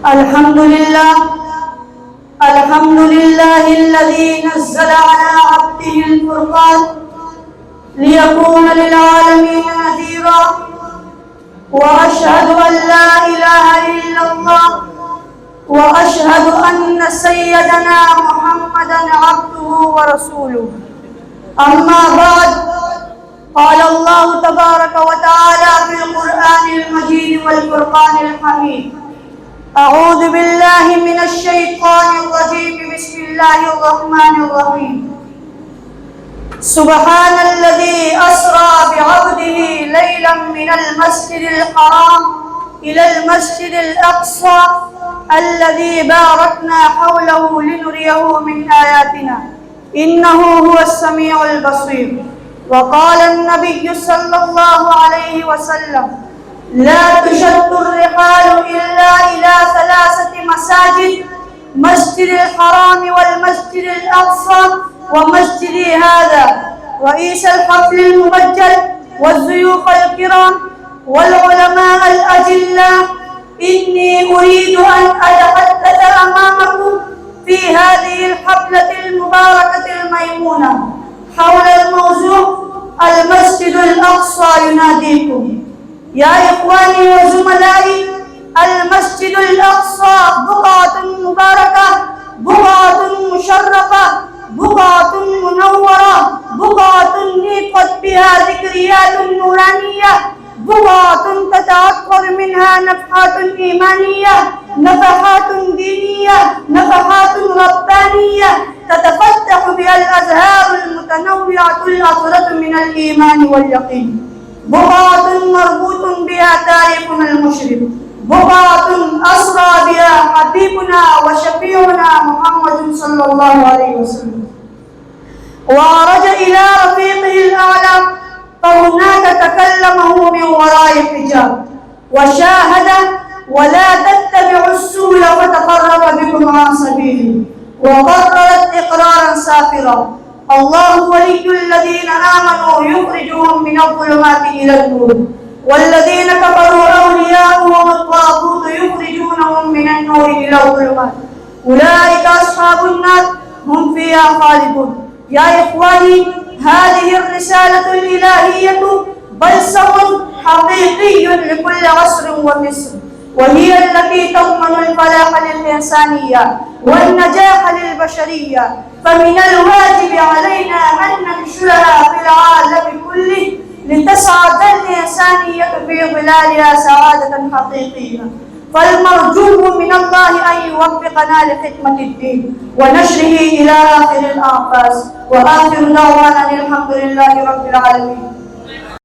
الحمد لله الذي نزل على عبده الفرقان ليكون للعالمين نذيرا، وأشهد أن لا إله إلا الله، وأشهد أن سيدنا محمدا عبده ورسوله. أما بعد، قال الله تبارك وتعالى في القرآن المجيد والفرقان الحميد: أعوذ بالله من الشيطان الرجيم، بسم الله الرحمن الرحيم. سبحان الذي أسرى بعبده ليلا من المسجد الحرام إلى المسجد الأقصى الذي باركنا حوله لنريه من آياتنا إنه هو السميع البصير. وقال النبي صلى الله عليه وسلم: لا تشد الرحال إلا إلى 3 مساجد: مسجد الحرام والمسجد الأقصى ومسجدي هذا. رئيس الحفل المبجل والضيوف الكرام والعلماء الأجلاء، إني أريد أن أتحدث أمامكم في هذه الحفلة المباركة الميمونة حول الموضوع المسجد الأقصى يناديكم. يا إخواني وزملائي، المسجد الأقصى بقعة مباركة، بقعة مشرفة، بقعة منورة، بقعة نيقت بها ذكريات نورانية، بقعة تتعطر منها نفحات إيمانية، نفحات دينية، نفحات ربانية، تتفتح بها الأزهار المتنوعة الأطرة من الإيمان واليقين. بقعة مربوط بها تاريخنا المشرف، بقعة أسرى بها حبيبنا وشفيعنا محمد صلى الله عليه وسلم، وعرج إلى رفيقه الأعلى، فهناك تكلمه من وراء حجاب وشاهد: ولا تتبعوا السبل فتفرق بكم عن سبيله، وقررت إقرارا سافرا: الله ولي الذين آمنوا يخرجهم من الظلمات إلى النور، والذين كفروا أولياؤهم الطاغوت يخرجونهم من النور إلى الظلمات، أولئك أصحاب النار هم فيها خالدون. يا إخواني، هذه الرسالة الإلهية بلسم حقيقي لكل عصر ومصر، وهي التي تضمن الفلاح للإنسانية والنجاح للبشرية، فمن الواجب علينا أن ننشرها في العالم كله لتسعد الإنسانية في ظلالها سعادة حقيقية. فالمرجو من الله أن يوفقنا لخدمة الدين ونشره إلى آخر الأنفاس. وآخر دعوانا الحمد لله رب العالمين.